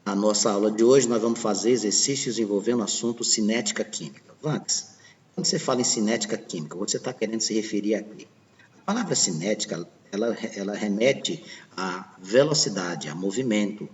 Na nossa aula de hoje, nós vamos fazer exercícios envolvendo o assunto cinética química. Vantes, quando você fala em cinética química, você está querendo se referir a quê? A palavra cinética, ela remete à velocidade, a movimento.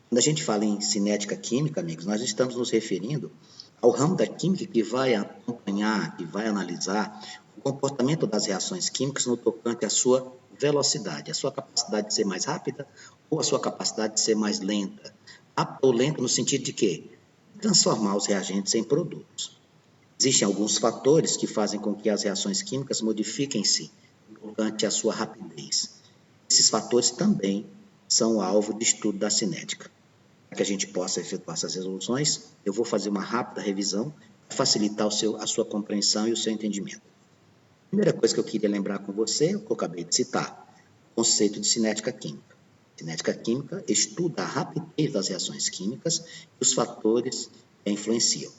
Quando a gente fala em cinética química, amigos, nós estamos nos referindo ao ramo da química que vai acompanhar, que vai analisar o comportamento das reações químicas no tocante à sua velocidade, a sua capacidade de ser mais rápida ou a sua capacidade de ser mais lenta. Rápida ou lenta no sentido de quê? Transformar os reagentes em produtos. Existem alguns fatores que fazem com que as reações químicas modifiquem-se durante a sua rapidez. Esses fatores também são alvo de estudo da cinética. Para que a gente possa efetuar essas resoluções, eu vou fazer uma rápida revisão para facilitar a sua compreensão e o seu entendimento. A primeira coisa que eu queria lembrar com você é o que eu acabei de citar, o conceito de cinética química. Cinética química estuda a rapidez das reações químicas e os fatores que a influenciam.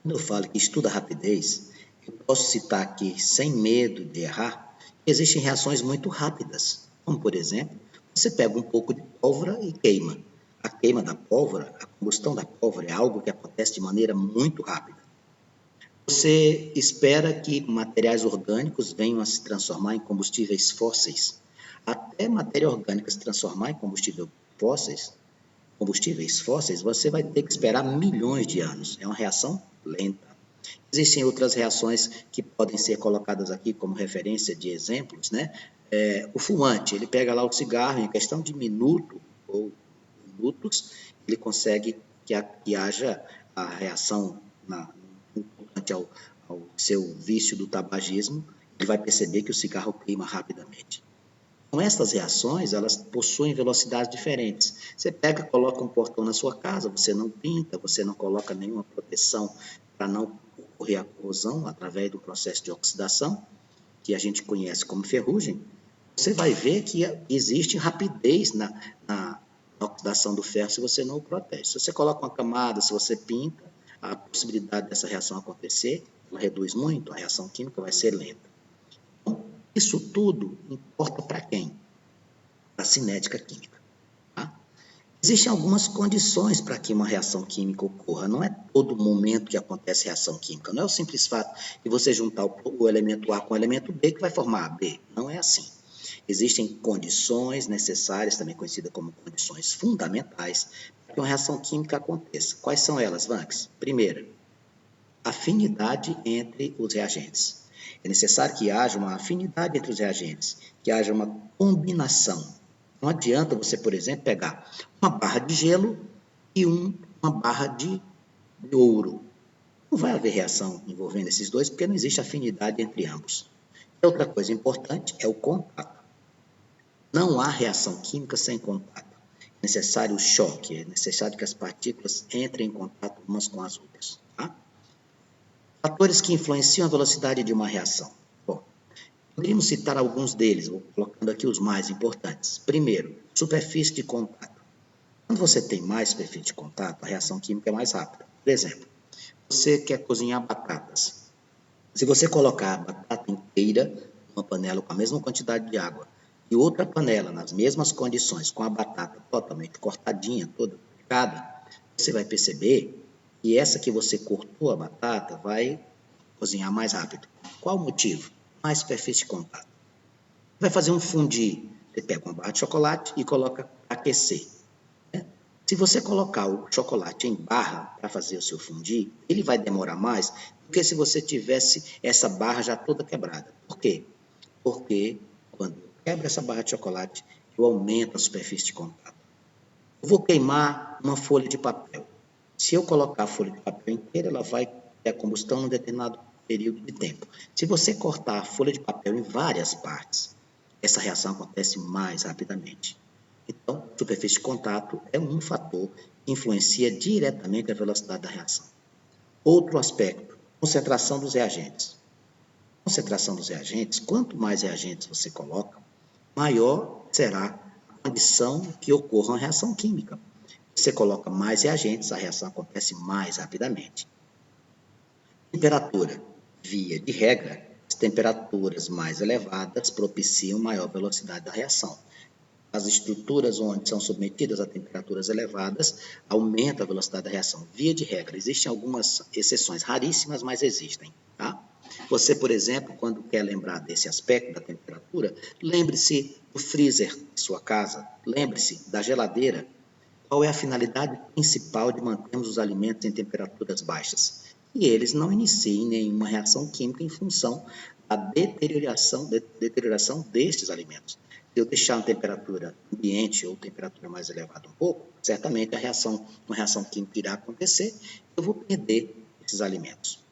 Quando eu falo que estuda a rapidez, eu posso citar aqui, sem medo de errar, que existem reações muito rápidas, como, por exemplo, você pega um pouco de pólvora e queima. A queima da pólvora, a combustão da pólvora é algo que acontece de maneira muito rápida. Você espera que materiais orgânicos venham a se transformar em combustíveis fósseis. Até matéria orgânica se transformar em combustíveis fósseis, você vai ter que esperar milhões de anos. É uma reação lenta. Existem outras reações que podem ser colocadas aqui como referência de exemplos, né? O fumante, ele pega lá o cigarro, em questão de minuto ou minutos, ele consegue que haja a reação ao seu vício do tabagismo, ele vai perceber que o cigarro queima rapidamente. Então, essas reações, elas possuem velocidades diferentes. Você pega, coloca um portão na sua casa, você não pinta, você não coloca nenhuma proteção para não ocorrer a corrosão através do processo de oxidação, que a gente conhece como ferrugem, você vai ver que existe rapidez na oxidação do ferro se você não o protege. Se você coloca uma camada, se você pinta, a possibilidade dessa reação acontecer, ela reduz muito, a reação química vai ser lenta. Então, isso tudo importa para quem? Para a cinética química. Tá? Existem algumas condições para que uma reação química ocorra. Não é todo momento que acontece reação química. Não é o simples fato de você juntar o elemento A com o elemento B que vai formar A, B. Não é assim. Existem condições necessárias, também conhecidas como condições fundamentais, para que uma reação química aconteça. Quais são elas, Vanks? Primeira, afinidade entre os reagentes. É necessário que haja uma afinidade entre os reagentes, que haja uma combinação. Não adianta você, por exemplo, pegar uma barra de gelo e uma barra de ouro. Não vai haver reação envolvendo esses dois, porque não existe afinidade entre ambos. E outra coisa importante é o contato. Não há reação química sem contato. É necessário o choque, é necessário que as partículas entrem em contato umas com as outras. Tá? Fatores que influenciam a velocidade de uma reação. Bom, poderíamos citar alguns deles, vou colocando aqui os mais importantes. Primeiro, superfície de contato. Quando você tem mais superfície de contato, a reação química é mais rápida. Por exemplo, você quer cozinhar batatas. Se você colocar a batata inteira numa panela com a mesma quantidade de água e outra panela nas mesmas condições, com a batata totalmente cortadinha, toda picada, você vai perceber que essa que você cortou a batata vai cozinhar mais rápido. Qual o motivo? Mais superfície de contato. Vai fazer um fondue. Você pega uma barra de chocolate e coloca para aquecer. Se você colocar o chocolate em barra para fazer o seu fondue, ele vai demorar mais do que se você tivesse essa barra já toda quebrada. Por quê? Porque quando eu quebro essa barra de chocolate, eu aumento a superfície de contato. Eu vou queimar uma folha de papel. Se eu colocar a folha de papel inteira, ela vai ter a combustão em um determinado período de tempo. Se você cortar a folha de papel em várias partes, essa reação acontece mais rapidamente. Então, superfície de contato é um fator que influencia diretamente a velocidade da reação. Outro aspecto, concentração dos reagentes. Concentração dos reagentes, quanto mais reagentes você coloca, maior será a condição que ocorra uma reação química. Você coloca mais reagentes, a reação acontece mais rapidamente. Temperatura. Via de regra, as temperaturas mais elevadas propiciam maior velocidade da reação. As estruturas onde são submetidas a temperaturas elevadas aumenta a velocidade da reação. Via de regra, existem algumas exceções, raríssimas, mas existem. Tá? Você, por exemplo, quando quer lembrar desse aspecto da temperatura, lembre-se do freezer de sua casa, lembre-se da geladeira. Qual é a finalidade principal de mantermos os alimentos em temperaturas baixas? E eles não iniciem nenhuma reação química em função da deterioração destes alimentos. Se eu deixar uma temperatura ambiente ou temperatura mais elevada um pouco, certamente uma reação química irá acontecer, eu vou perder esses alimentos.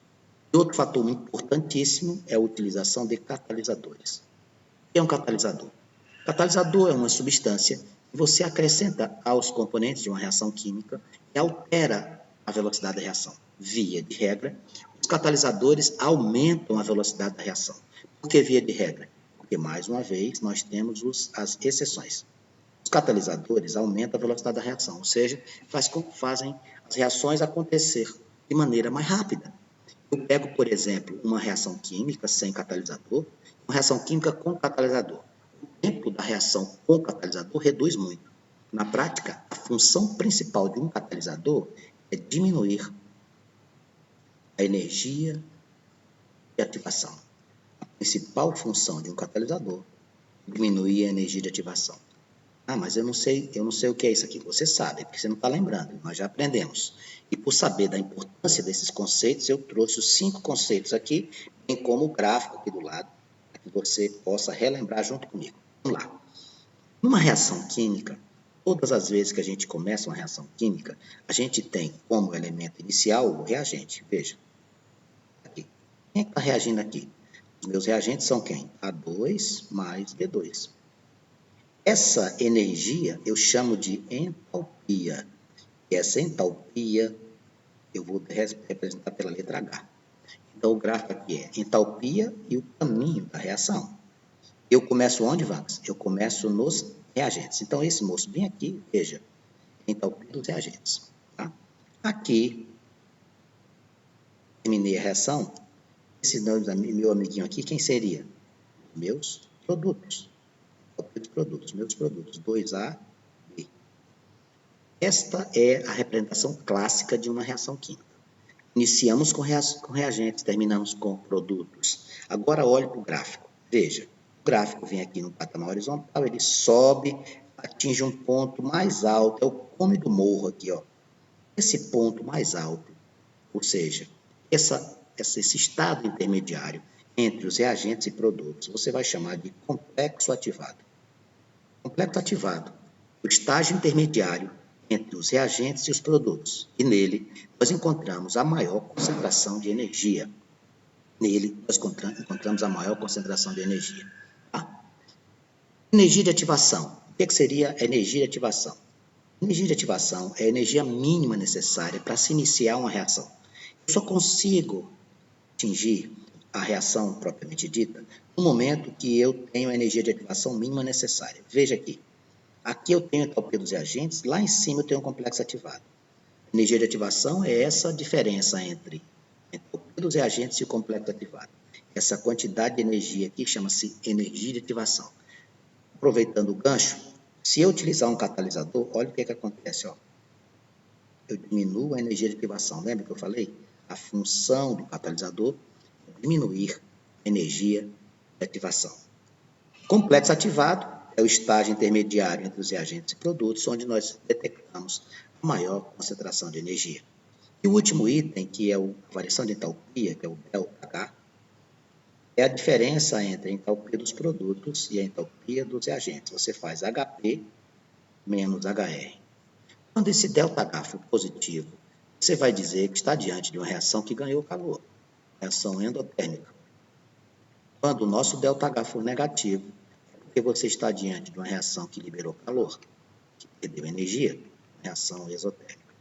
Outro fator importantíssimo é a utilização de catalisadores. O que é um catalisador? Catalisador é uma substância que você acrescenta aos componentes de uma reação química e altera a velocidade da reação. Via de regra, os catalisadores aumentam a velocidade da reação. Por que via de regra? Porque, mais uma vez, nós temos as exceções. Os catalisadores aumentam a velocidade da reação, ou seja, fazem as reações acontecer de maneira mais rápida. Eu pego, por exemplo, uma reação química sem catalisador, uma reação química com catalisador. O tempo da reação com catalisador reduz muito. Na prática, a função principal de um catalisador é diminuir a energia de ativação. A principal função de um catalisador é diminuir a energia de ativação. Ah, mas eu não sei o que é isso aqui. Você sabe, porque você não está lembrando, nós já aprendemos. E por saber da importância desses conceitos, eu trouxe os 5 conceitos aqui, bem como o gráfico aqui do lado, para que você possa relembrar junto comigo. Vamos lá. Numa reação química, todas as vezes que a gente começa uma reação química, a gente tem como elemento inicial o reagente. Veja, aqui. Quem é que está reagindo aqui? Os meus reagentes são quem? A2 mais B2. Essa energia eu chamo de entalpia. E essa entalpia eu vou representar pela letra H. Então, o gráfico aqui é entalpia e o caminho da reação. Eu começo onde, Vargas? Eu começo nos reagentes. Então, esse moço bem aqui, veja, entalpia dos reagentes. Tá? Aqui, terminei a reação. Esse meu amiguinho aqui, quem seria? Meus produtos. Meus produtos, 2A, B. Esta é a representação clássica de uma reação química. Iniciamos com reagentes, terminamos com produtos. Agora olhe para o gráfico. Veja, o gráfico vem aqui no patamar horizontal, ele sobe, atinge um ponto mais alto, é o cume do morro aqui, ó. Esse ponto mais alto, ou seja, esse estado intermediário entre os reagentes e produtos, você vai chamar de complexo ativado. Complexo ativado, o estágio intermediário entre os reagentes e os produtos, e nele nós encontramos a maior concentração de energia. Nele nós encontramos a maior concentração de energia. Tá? Energia de ativação. O que seria a energia de ativação? Energia de ativação é a energia mínima necessária para se iniciar uma reação. Eu só consigo atingir a reação propriamente dita no momento que eu tenho a energia de ativação mínima necessária. Veja aqui. Aqui eu tenho a entalpia dos reagentes, lá em cima eu tenho um complexo ativado. A energia de ativação é essa diferença entre a entalpia dos reagentes e o complexo ativado. Essa quantidade de energia aqui chama-se energia de ativação. Aproveitando o gancho, se eu utilizar um catalisador, olha o que acontece. Ó. Eu diminuo a energia de ativação. Lembra que eu falei? A função do catalisador é diminuir a energia de ativação. Complexo ativado é o estágio intermediário entre os reagentes e produtos, onde nós detectamos a maior concentração de energia. E o último item, que é a variação de entalpia, que é o ΔH, é a diferença entre a entalpia dos produtos e a entalpia dos reagentes. Você faz HP menos HR. Quando esse ΔH for positivo, você vai dizer que está diante de uma reação que ganhou calor, reação endotérmica. Quando o nosso ΔH for negativo, porque você está diante de uma reação que liberou calor, que perdeu energia, reação exotérmica.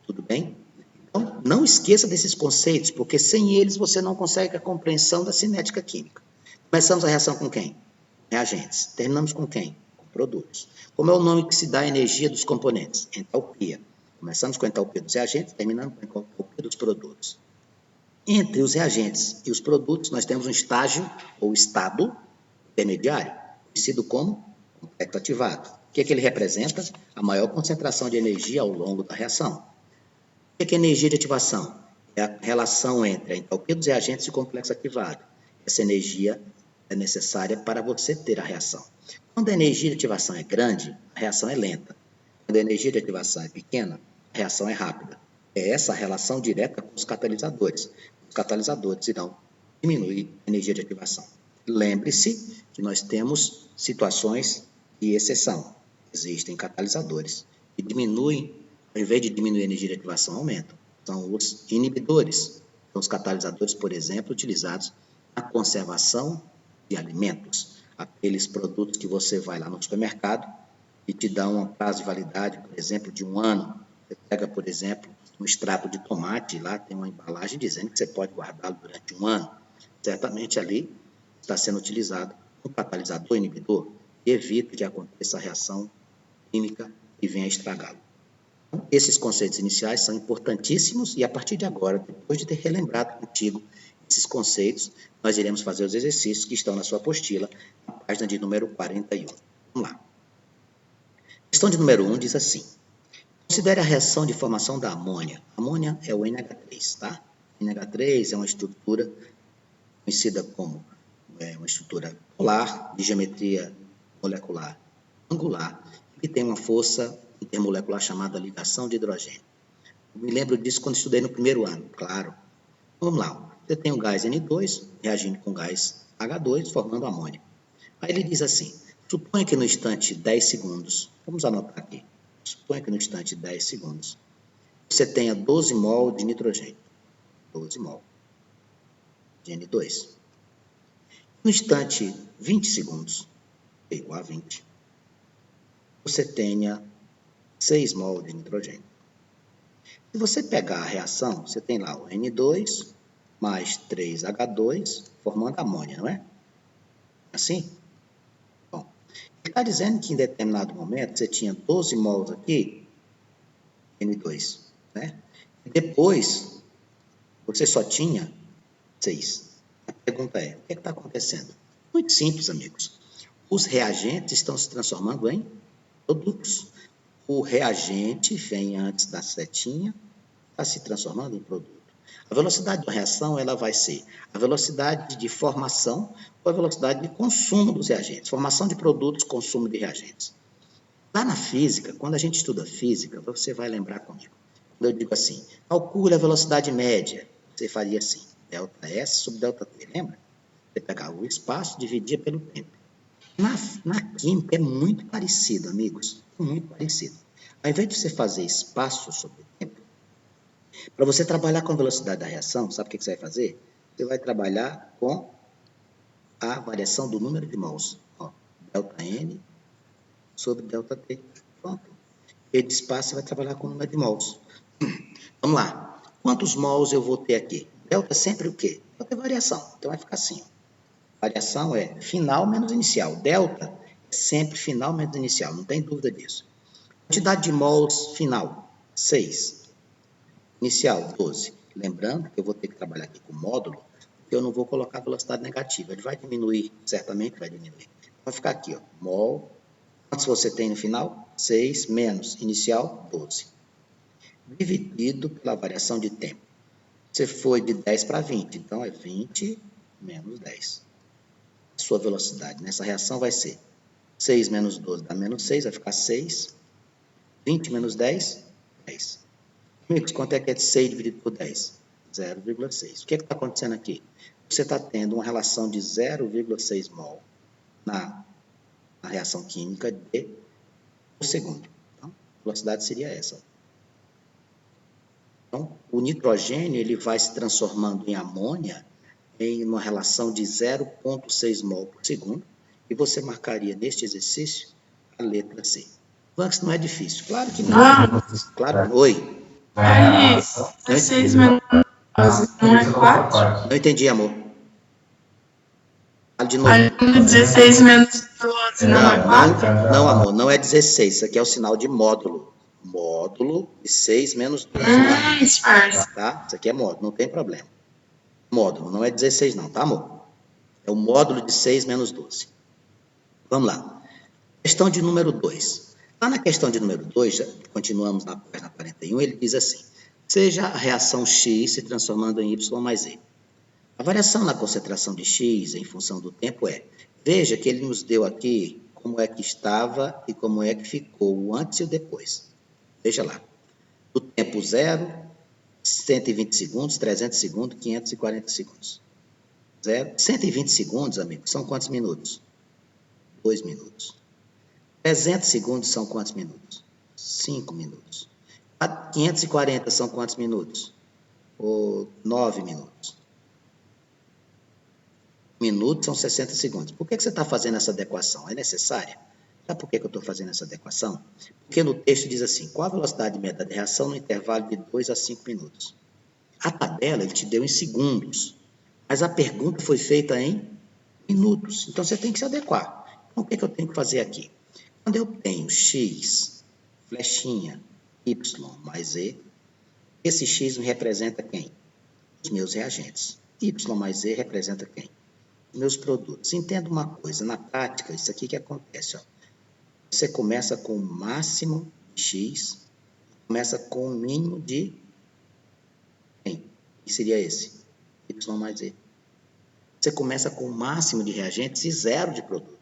Tudo bem? Então, não esqueça desses conceitos, porque sem eles você não consegue a compreensão da cinética química. Começamos a reação com quem? Reagentes. Terminamos com quem? Com produtos. Como é o nome que se dá à energia dos componentes? Entalpia. Começamos com a entalpia dos reagentes, terminamos com a entalpia dos produtos. Entre os reagentes e os produtos, nós temos um estágio ou estado intermediário, conhecido como complexo ativado. O que ele representa? A maior concentração de energia ao longo da reação. O que é energia de ativação? É a relação entre a entalpia dos reagentes e o complexo ativado. Essa energia é necessária para você ter a reação. Quando a energia de ativação é grande, a reação é lenta. Quando a energia de ativação é pequena, a reação é rápida. É essa a relação direta com os catalisadores. Os catalisadores irão diminuir a energia de ativação. Lembre-se que nós temos situações de exceção. Existem catalisadores que diminuem, ao invés de diminuir a energia de ativação, aumentam. São os inibidores. São os catalisadores, por exemplo, utilizados na conservação de alimentos. Aqueles produtos que você vai lá no supermercado e te dão um prazo de validade, por exemplo, de 1 ano. Você pega, por exemplo, um extrato de tomate, lá tem uma embalagem dizendo que você pode guardá-lo durante 1 ano. Certamente ali está sendo utilizado um catalisador inibidor que evita que aconteça a reação química e venha a estragá-lo. Então, esses conceitos iniciais são importantíssimos e a partir de agora, depois de ter relembrado contigo esses conceitos, nós iremos fazer os exercícios que estão na sua apostila, na página de número 41. Vamos lá. A questão de número 1 diz assim: considere a reação de formação da amônia. A amônia é o NH3, tá? NH3 é uma estrutura conhecida como uma estrutura polar de geometria molecular angular, que tem uma força intermolecular chamada ligação de hidrogênio. Eu me lembro disso quando estudei no primeiro ano, claro. Vamos lá. Você tem o gás N2 reagindo com o gás H2, formando amônia. Aí ele diz assim: suponha que no instante 10 segundos, vamos anotar aqui, suponha que no instante 10 segundos, você tenha 12 mol de nitrogênio, 12 mol de N2. No instante 20 segundos, é igual a 20, você tenha 6 mol de nitrogênio. Se você pegar a reação, você tem lá o N2 mais 3H2 formando amônia, não é? Assim? Bom, ele está dizendo que em determinado momento você tinha 12 mols aqui, N2, né? E depois você só tinha 6. A pergunta é, o que está acontecendo? Muito simples, amigos. Os reagentes estão se transformando em produtos. O reagente vem antes da setinha, está se transformando em produto. A velocidade da reação ela vai ser a velocidade de formação ou a velocidade de consumo dos reagentes. Formação de produtos, consumo de reagentes. Lá na física, quando a gente estuda física, você vai lembrar comigo. Quando eu digo assim, calcule a velocidade média, você faria assim, delta S sobre delta T, lembra? Você pegava o espaço, dividia pelo tempo. Na química é muito parecido, amigos, muito parecido. Ao invés de você fazer espaço sobre tempo, para você trabalhar com a velocidade da reação, sabe o que você vai fazer? Você vai trabalhar com a variação do número de mols. Ó, delta N sobre delta T. Pronto. E de espaço você vai trabalhar com o número de mols. Vamos lá. Quantos mols eu vou ter aqui? Delta é sempre o quê? Vou ter variação. Então vai ficar assim. Variação é final menos inicial. Delta é sempre final menos inicial. Não tem dúvida disso. Quantidade de mols final, 6. Inicial, 12. Lembrando que eu vou ter que trabalhar aqui com módulo, porque eu não vou colocar velocidade negativa. Ele vai diminuir, certamente vai diminuir. Vai ficar aqui, ó, mol. Quantos você tem no final? 6 menos inicial, 12. Dividido pela variação de tempo. Você foi de 10 para 20, então é 20 menos 10. A sua velocidade nessa reação vai ser 6 menos 12 dá menos 6, vai ficar 6. 20 menos 10, 10. Amigos, quanto é que é 6 dividido por 10? 0,6. O que está acontecendo aqui? Você está tendo uma relação de 0,6 mol na reação química de por segundo. Então, a velocidade seria essa. Então, o nitrogênio ele vai se transformando em amônia em uma relação de 0,6 mol por segundo, e você marcaria neste exercício a letra C. Mas não é difícil. Claro que não. Claro, oi. Aí, 6 menos 12 não é 4? Não entendi, amor. Fale de novo. Aí, 16 menos 12 não é 4? Não, amor, não é 16. Isso aqui é o sinal de módulo. Módulo de 6 menos 12. Disfarce. Tá? Isso aqui é módulo, não tem problema. Módulo, não é 16 não, tá, amor? É o módulo de 6 menos 12. Vamos lá. Questão de número 2. Lá na questão de número 2, continuamos na página 41, ele diz assim, seja a reação X se transformando em Y mais E. A variação na concentração de X em função do tempo é, veja que ele nos deu aqui como é que estava e como é que ficou o antes e o depois. Veja lá. Do tempo 0, 120 segundos, 300 segundos, 540 segundos. 120 segundos, amigos, são quantos minutos? 2 minutos. 300 segundos são quantos minutos? 5 minutos. 540 são quantos minutos? 9 minutos. Minutos são 60 segundos. Por que você está fazendo essa adequação? É necessária? Sabe por que eu estou fazendo essa adequação? Porque no texto diz assim, qual a velocidade média de reação no intervalo de 2 a 5 minutos? A tabela ele te deu em segundos, mas a pergunta foi feita em minutos. Então, você tem que se adequar. Então, o que eu tenho que fazer aqui? Quando eu tenho x, flechinha, y mais e, esse x me representa quem? Os meus reagentes. Y mais e representa quem? Meus produtos. Entenda uma coisa, na prática, isso aqui que acontece, ó. Você começa com o máximo de X, começa com o mínimo de quem? Que seria esse? Y mais E. Você começa com o máximo de reagentes e zero de produto.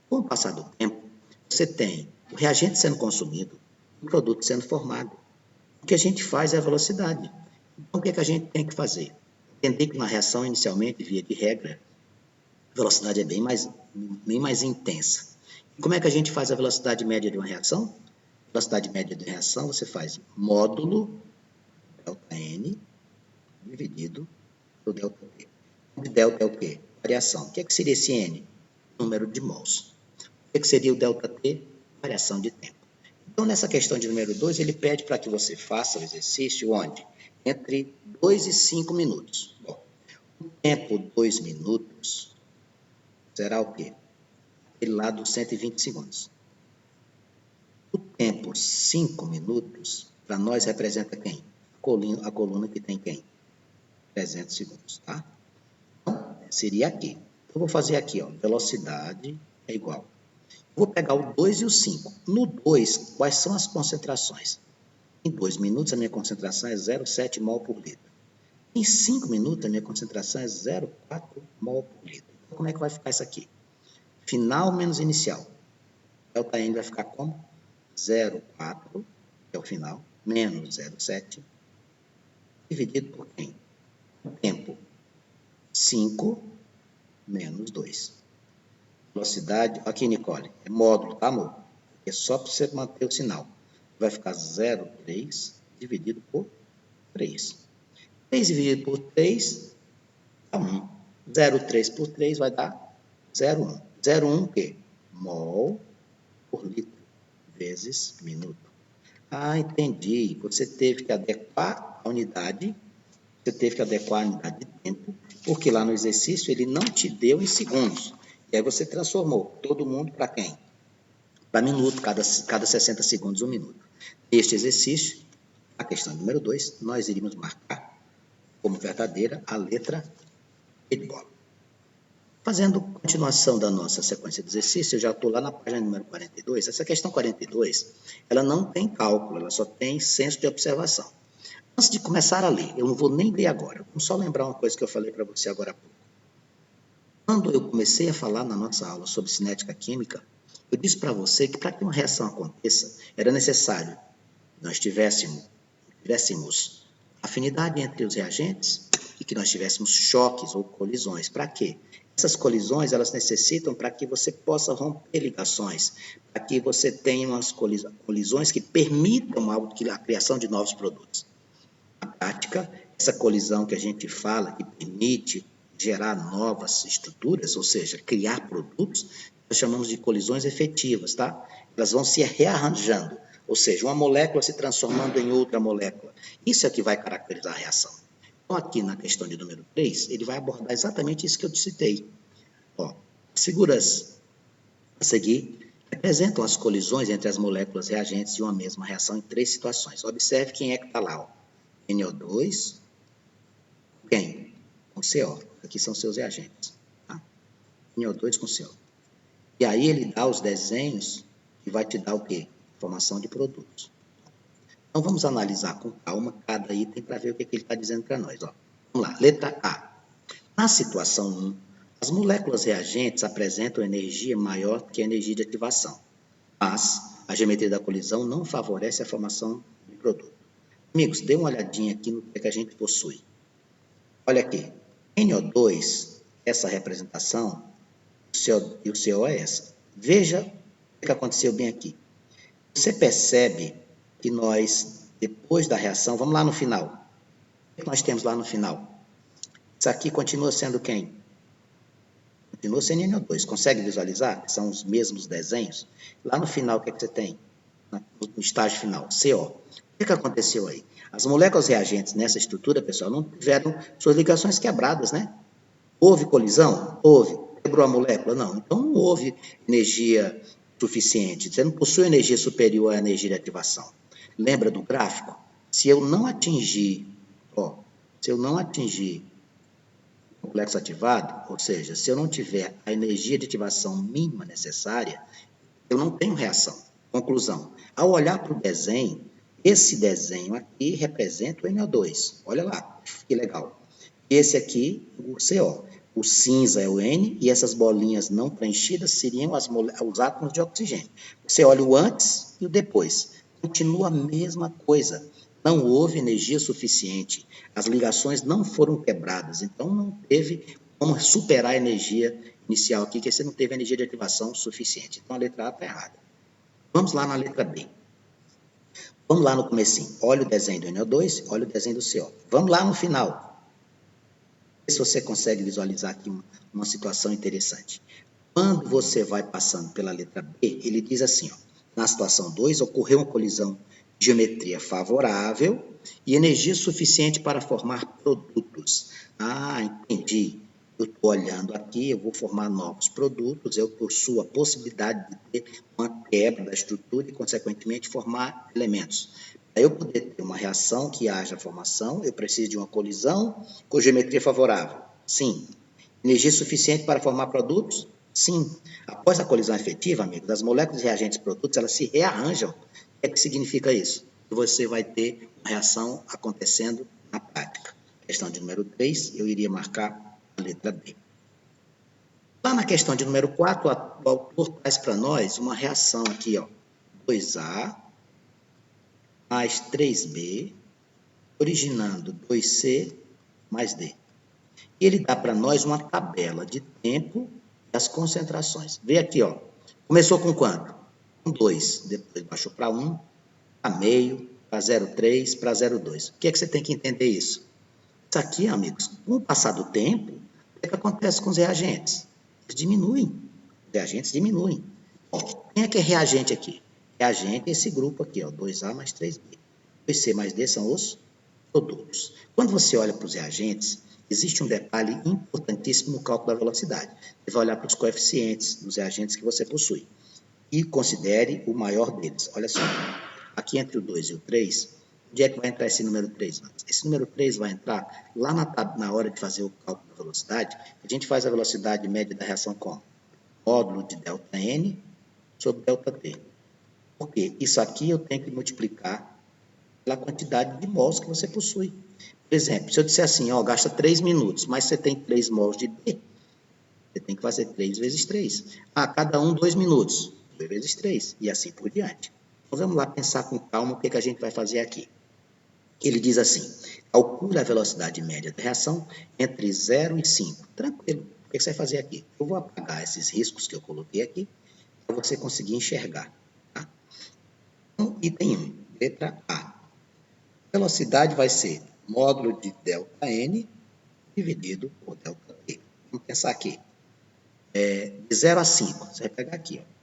Com o passar do tempo, você tem o reagente sendo consumido, o produto sendo formado. O que a gente faz é a velocidade. Então, o que a gente tem que fazer? Entender que uma reação, inicialmente, via de regra, a velocidade é bem mais intensa. E como é que a gente faz a velocidade média de uma reação? Velocidade média de reação, você faz módulo ΔN dividido por ΔT. Onde delta é o quê? Variação. O que seria esse N? Número de mols. O que seria o ΔT? Variação de tempo. Então, nessa questão de número 2, ele pede para que você faça o exercício onde? Entre 2 e 5 minutos. Bom, o tempo 2 minutos será o quê? Aquele lá dos 120 segundos. O tempo 5 minutos, para nós, representa quem? A coluna que tem quem? 300 segundos, tá? Então, seria aqui. Eu vou fazer aqui, ó, velocidade é igual. Vou pegar o 2 e o 5. No 2, quais são as concentrações? Em 2 minutos, a minha concentração é 0,7 mol por litro. Em 5 minutos, a minha concentração é 0,4 mol por litro. Então, como é que vai ficar isso aqui? Final menos inicial. ΔN vai ficar como? 0,4, que é o final, menos 0,7, dividido por quem? O tempo. 5 menos 2. Velocidade, aqui, Nicole, é módulo, tá, amor? É só para você manter o sinal. Vai ficar 0,3 dividido por 3. 3 dividido por 3 dá 1. 0,3 por 3 vai dar 0,1. 0,1 o quê? Mol por litro vezes minuto. Ah, entendi. Você teve que adequar a unidade, de tempo, porque lá no exercício ele não te deu em segundos. E aí você transformou todo mundo para quem? Para minuto, cada 60 segundos, 1 minuto. Neste exercício, a questão número 2, nós iríamos marcar como verdadeira a letra E de bola. Fazendo continuação da nossa sequência de exercícios, eu já estou lá na página número 42. Essa questão 42, ela não tem cálculo, ela só tem senso de observação. Antes de começar a ler, eu não vou nem ler agora, vamos só lembrar uma coisa que eu falei para você agora há pouco. Quando eu comecei a falar na nossa aula sobre cinética química, eu disse para você que para que uma reação aconteça, era necessário que nós tivéssemos afinidade entre os reagentes e que nós tivéssemos choques ou colisões. Para quê? Essas colisões, elas necessitam para que você possa romper ligações, para que você tenha umas colisões que permitam a criação de novos produtos. Na prática, essa colisão que a gente fala, que permite gerar novas estruturas, ou seja, criar produtos, nós chamamos de colisões efetivas, tá? Elas vão se rearranjando, ou seja, uma molécula se transformando em outra molécula. Isso é o que vai caracterizar a reação. Então, aqui na questão de número 3, ele vai abordar exatamente isso que eu te citei. Ó, as figuras a seguir representam as colisões entre as moléculas reagentes de uma mesma reação em 3 situações. Observe quem é que está lá, ó. NO2, quem? Com CO. Aqui são seus reagentes. Tá? NO2 com CO. E aí ele dá os desenhos e vai te dar o quê? Informação de produtos. Então, vamos analisar com calma cada item para ver o que ele está dizendo para nós. Ó. Vamos lá, letra A. Na situação 1, as moléculas reagentes apresentam energia maior que a energia de ativação, mas a geometria da colisão não favorece a formação de produto. Amigos, dê uma olhadinha aqui no que a gente possui. Olha aqui, NO2, essa representação, e o CO é essa. Veja o que aconteceu bem aqui. Você percebe que nós, depois da reação, vamos lá no final. O que nós temos lá no final? Isso aqui continua sendo quem? Continua sendo NO2. Consegue visualizar? São os mesmos desenhos. Lá no final, o que você tem? No estágio final, CO. O que aconteceu aí? As moléculas reagentes nessa estrutura, pessoal, não tiveram suas ligações quebradas, né? Houve colisão? Houve. Quebrou a molécula? Não. Então, não houve energia suficiente. Você não possui energia superior à energia de ativação. Lembra do gráfico? Se eu não atingir o complexo ativado, ou seja, se eu não tiver a energia de ativação mínima necessária, eu não tenho reação. Conclusão. Ao olhar para o desenho, esse desenho aqui representa o NO2. Olha lá, que legal. Esse aqui, o CO. O cinza é o N e essas bolinhas não preenchidas seriam os átomos de oxigênio. Você olha o antes e o depois. Continua a mesma coisa. Não houve energia suficiente. As ligações não foram quebradas. Então, não teve como superar a energia inicial aqui, que você não teve energia de ativação suficiente. Então, a letra A está errada. Vamos lá na letra B. Vamos lá no comecinho. Olha o desenho do NO2, olha o desenho do CO. Vamos lá no final. Vê se você consegue visualizar aqui uma situação interessante. Quando você vai passando pela letra B, ele diz assim, ó, na situação 2, ocorreu uma colisão de geometria favorável e energia suficiente para formar produtos. Ah, entendi. Eu estou olhando aqui, eu vou formar novos produtos, eu possuo a possibilidade de ter uma quebra da estrutura e, consequentemente, formar elementos. Para eu poder ter uma reação que haja formação, eu preciso de uma colisão com geometria favorável. Sim. Energia suficiente para formar produtos? Sim. Após a colisão efetiva, amigos, as moléculas reagentes e produtos, elas se rearranjam. O que significa isso? Que você vai ter uma reação acontecendo na prática. Questão de número 3, eu iria marcar a letra B. Lá na questão de número 4, o autor traz para nós uma reação aqui, ó, 2A mais 3B, originando 2C mais D. E ele dá para nós uma tabela de tempo das concentrações. Vê aqui, ó. Começou com quanto? Com 2, depois baixou para 1, para meio, para 0,3, para 0,2. O que é que você tem que entender isso? Isso aqui, amigos, com o passar do tempo, o que acontece com os reagentes? Eles diminuem. Os reagentes diminuem. Ó, quem é que é reagente aqui? Reagente é esse grupo aqui, ó, 2A mais 3B. 2C mais D são os produtos. Quando você olha para os reagentes, existe um detalhe importantíssimo no cálculo da velocidade. Você vai olhar para os coeficientes dos reagentes que você possui e considere o maior deles. Olha só, aqui entre o 2 e o 3, onde é que vai entrar esse número 3? Esse número 3 vai entrar lá na hora de fazer o cálculo da velocidade. A gente faz a velocidade média da reação como? Módulo de ΔN sobre ΔT. Por quê? Isso aqui eu tenho que multiplicar pela quantidade de mols que você possui. Por exemplo, se eu disser assim, ó, gasta 3 minutos, mas você tem 3 mols de B, você tem que fazer 3 vezes 3. Ah, cada um 2 minutos, 2 vezes 3, e assim por diante. Então, vamos lá pensar com calma o que a gente vai fazer aqui. Ele diz assim, calcula a velocidade média da reação entre 0 e 5. Tranquilo, o que você vai fazer aqui? Eu vou apagar esses riscos que eu coloquei aqui, para você conseguir enxergar. Tá? Então, item 1, letra A. Velocidade vai ser módulo de ΔN dividido por ΔT. Vamos pensar aqui. De 0 a 5, você vai pegar aqui. Ó.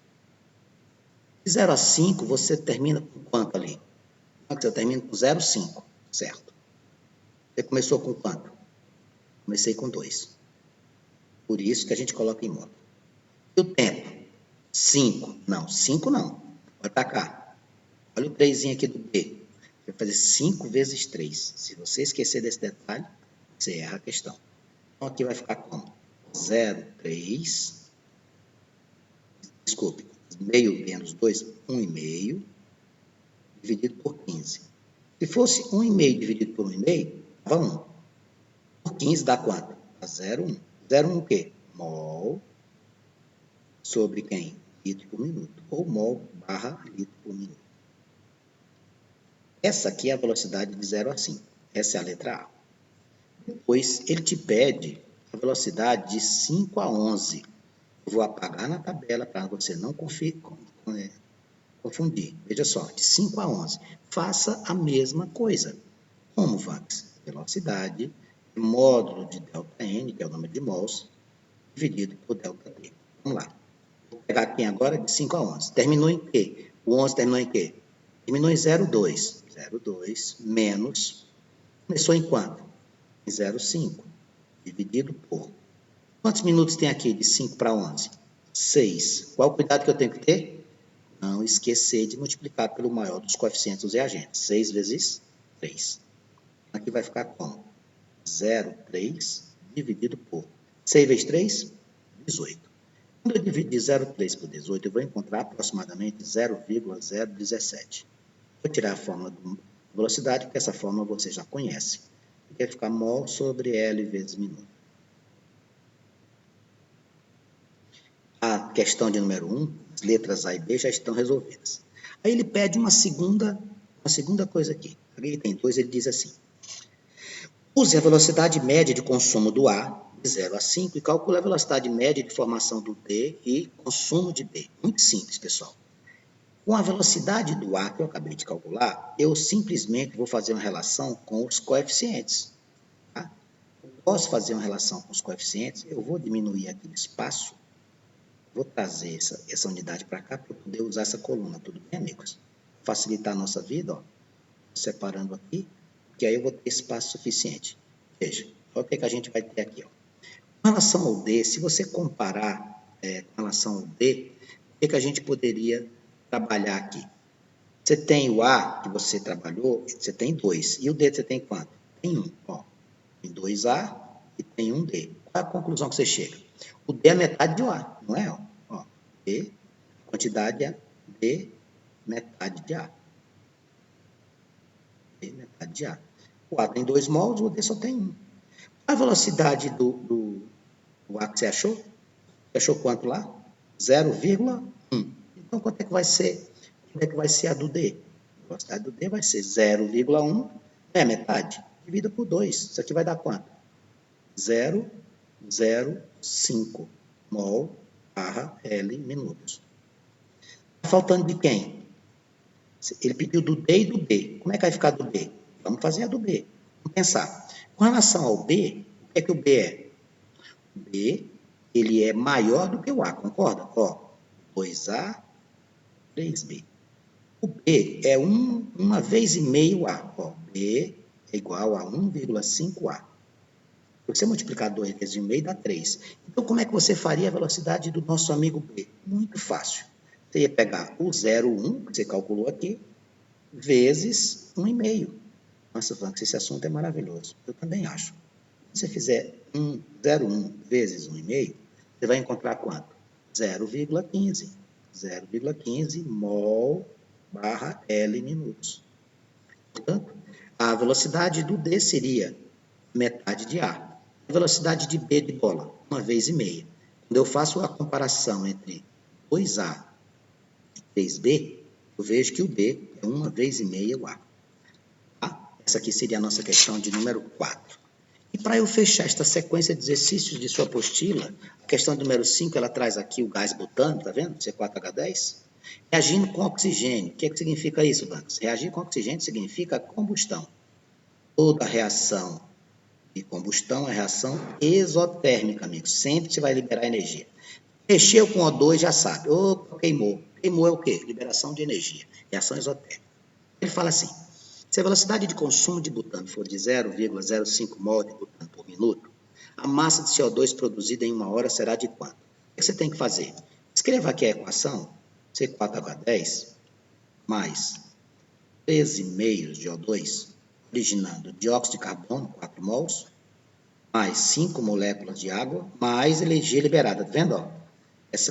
De 0 a 5, você termina com quanto ali? Você termina com 0,5, certo? Você começou com quanto? Comecei com 2. Por isso que a gente coloca em módulo. E o tempo? 5. Não, 5 não. Vai para cá. Olha o 3 aqui do B. Vai fazer 5 vezes 3. Se você esquecer desse detalhe, você erra a questão. Então, aqui vai ficar como? 0,3. Desculpe. 1,5 menos 2, 1,5 dividido por 15. Se fosse 1,5 dividido por 1,5, dava 1. Por 15 dá quanto? Dá 0,1. 0,1 o quê? Mol sobre quem? Litro por minuto. Ou mol barra litro por minuto. Essa aqui é a velocidade de 0 a 5. Essa é a letra A. Depois, ele te pede a velocidade de 5 a 11. Eu vou apagar na tabela para você não confundir. Veja só, de 5 a 11. Faça a mesma coisa. Como, Vax? Velocidade, módulo de ΔN, que é o número de mols, dividido por ΔT. Vamos lá. Vou pegar aqui agora de 5 a 11. Terminou em quê? O 11 terminou em quê? Terminou em 0,2. 0,2 menos... Começou em quanto? Em 0,5. Dividido por... Quantos minutos tem aqui de 5 para 11? 6. Qual o cuidado que eu tenho que ter? Não esquecer de multiplicar pelo maior dos coeficientes dos reagentes. 6 vezes 3. Aqui vai ficar como? 0,3 dividido por 6 vezes 3, 18. Quando eu dividir 0,3 por 18, eu vou encontrar aproximadamente 0,017. Vou tirar a fórmula de velocidade, porque essa fórmula você já conhece. Vai ficar mol sobre L vezes minuto. A questão de número 1, as letras A e B já estão resolvidas. Aí ele pede uma segunda coisa aqui. Aqui tem 2, ele diz assim. Use a velocidade média de consumo do A, de 0 a 5, e calcule a velocidade média de formação do D e consumo de B. Muito simples, pessoal. Com a velocidade do A que eu acabei de calcular, eu simplesmente vou fazer uma relação com os coeficientes. Tá? Eu posso fazer uma relação com os coeficientes, eu vou diminuir aqui o espaço, vou trazer essa unidade para cá para poder usar essa coluna, tudo bem, amigos? Facilitar a nossa vida, ó, separando aqui, que aí eu vou ter espaço suficiente. Veja, olha o que a gente vai ter aqui. Ó. Com relação ao D, se você comparar com relação ao D, o que a gente poderia trabalhar aqui? Você tem o A que você trabalhou, você tem 2. E o D você tem quanto? Tem 1. Ó. Tem 2A e tem 1D. Qual é a conclusão que você chega? O D é metade de A, não é? Ó, D, quantidade é D, metade de A. D, metade de A. O A tem 2 mols, o D só tem 1. A velocidade do A que você achou? Você achou quanto lá? 0,1. Então, quanto é que vai ser? Quanto é que vai ser a do D? A velocidade do D vai ser 0,1, é metade, dividida por 2. Isso aqui vai dar quanto? 0,05 mol barra L minutos. Está faltando de quem? Ele pediu do D e do B. Como é que vai ficar do B? Vamos fazer a do B. Vamos pensar. Com relação ao B, o que é que o B é? O B, ele é maior do que o A, concorda? Ó, 2A, 3B. O B é 1 vez e meio A. Ó, B é igual a 1,5A. Se você multiplicar 2 vezes 1,5 dá 3. Então, como é que você faria a velocidade do nosso amigo B? Muito fácil. Você ia pegar o 0,1, que você calculou aqui, vezes 1,5. Nossa, Vanx, esse assunto é maravilhoso. Eu também acho. Se você fizer 0,1 vezes 1,5, você vai encontrar quanto? 0,15. 0,15 mol barra L minutos. Portanto, a velocidade do D seria metade de A. A velocidade de B de bola, 1 vez e meia. Quando eu faço a comparação entre 2A e 3B, eu vejo que o B é 1 vez e meia o A. Tá? Essa aqui seria a nossa questão de número 4. E para eu fechar esta sequência de exercícios de sua apostila, a questão número 5, ela traz aqui o gás butano, tá vendo? C4H10. Reagindo com oxigênio. O que significa isso, Banks? Reagir com oxigênio significa combustão. Toda reação de combustão é reação exotérmica, amigos. Sempre você vai liberar energia. Mexeu com O2, já sabe. Opa, queimou. Queimou é o quê? Liberação de energia. Reação exotérmica. Ele fala assim, se a velocidade de consumo de butano for de 0,05 mol de butano por minuto, a massa de CO2 produzida em 1 hora será de quanto? O que você tem que fazer? Escreva aqui a equação, C4H10 mais 13,5 de O2, originando dióxido de carbono, 4 mols, mais 5 moléculas de água, mais energia liberada. Tá vendo? Ó?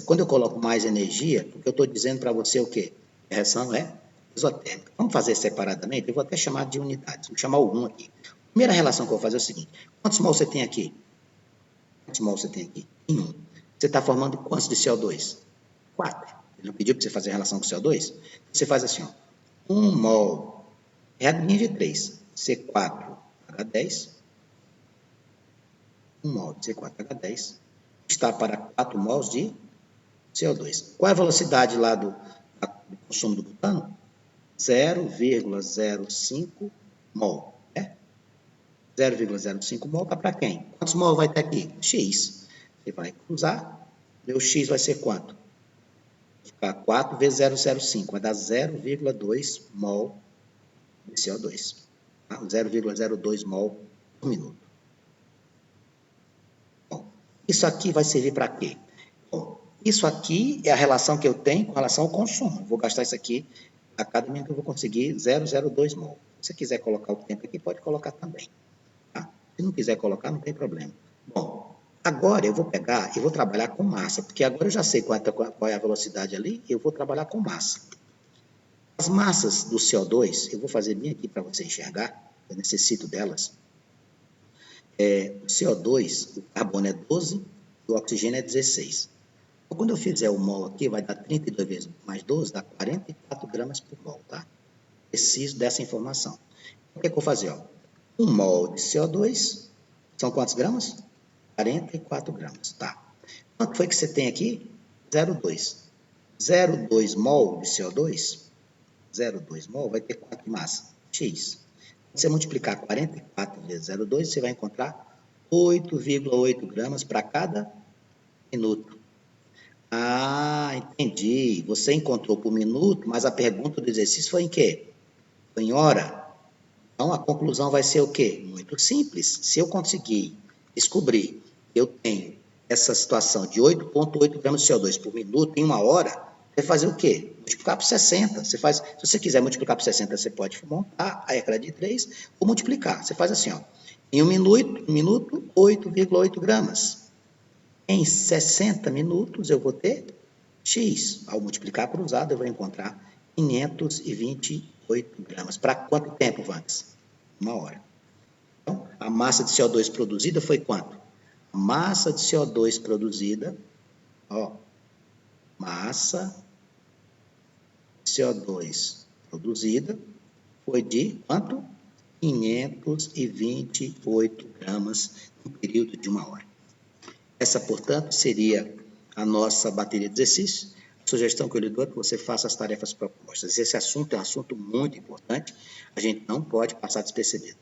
Quando eu coloco mais energia, porque eu estou dizendo para você o quê? A reação é isotérmica. Vamos fazer separadamente? Eu vou até chamar de unidades. Vou chamar o 1 aqui. A primeira relação que eu vou fazer é o seguinte. Quantos mols você tem aqui? Quantos mols você tem aqui? Em 1. Você está formando quantos de CO2? 4. Ele não pediu para você fazer a relação com CO2? Você faz assim, ó. 1 mol é a linha de 3. C4H10. 1 mol de C4H10 está para 4 mols de CO2. Qual é a velocidade lá do consumo do butano? 0,05 mol. 0,05 mol está para quem? Quantos mol vai ter aqui? X. Você vai cruzar, meu X vai ser quanto? Vai ficar 4 vezes 0,05, vai dar 0,2 mol de CO2. 0,02 mol por minuto. Bom, isso aqui vai servir para quê? Bom, isso aqui é a relação que eu tenho com relação ao consumo. Vou gastar isso aqui a cada minuto eu vou conseguir 0,02 mol. Se você quiser colocar o tempo aqui, pode colocar também. Tá? Se não quiser colocar, não tem problema. Bom, agora eu vou pegar e vou trabalhar com massa, porque agora eu já sei qual é a velocidade ali, eu vou trabalhar com massa. As massas do CO2, eu vou fazer bem aqui para você enxergar, eu necessito delas. O CO2, o carbono é 12, o oxigênio é 16. Então, quando eu fizer o mol aqui, vai dar 32 vezes mais 12, dá 44 gramas por mol, tá? Preciso dessa informação. O que é que eu vou fazer? 1 mol de CO2, são quantos gramas? 44 gramas, tá. Quanto foi que você tem aqui? 0,2. 0,2 mol de CO2, 0,2 mol vai ter quanto de massa? X. Se você multiplicar 44 vezes 0,2, você vai encontrar 8,8 gramas para cada minuto. Ah, entendi. Você encontrou por minuto, mas a pergunta do exercício foi em quê? Foi em hora. Então, a conclusão vai ser o quê? Muito simples. Se eu conseguir descobrir que eu tenho essa situação de 8,8 gramas de CO2 por minuto em 1 hora, você vai fazer o quê? Multiplicar por 60. Se você quiser multiplicar por 60, você pode montar a regra de 3 ou multiplicar. Você faz assim, ó. Em 1 minuto 8,8 gramas. Em 60 minutos, eu vou ter X. Ao multiplicar cruzado, eu vou encontrar 528 gramas. Para quanto tempo, Vanks? 1 hora. Então, a massa de CO2 produzida foi quanto? A massa de CO2 produzida, massa de CO2 produzida foi de quanto? 528 gramas no período de 1 hora. Essa, portanto, seria a nossa bateria de exercícios. A sugestão que eu lhe dou é que você faça as tarefas propostas. Esse assunto é um assunto muito importante, a gente não pode passar despercebido.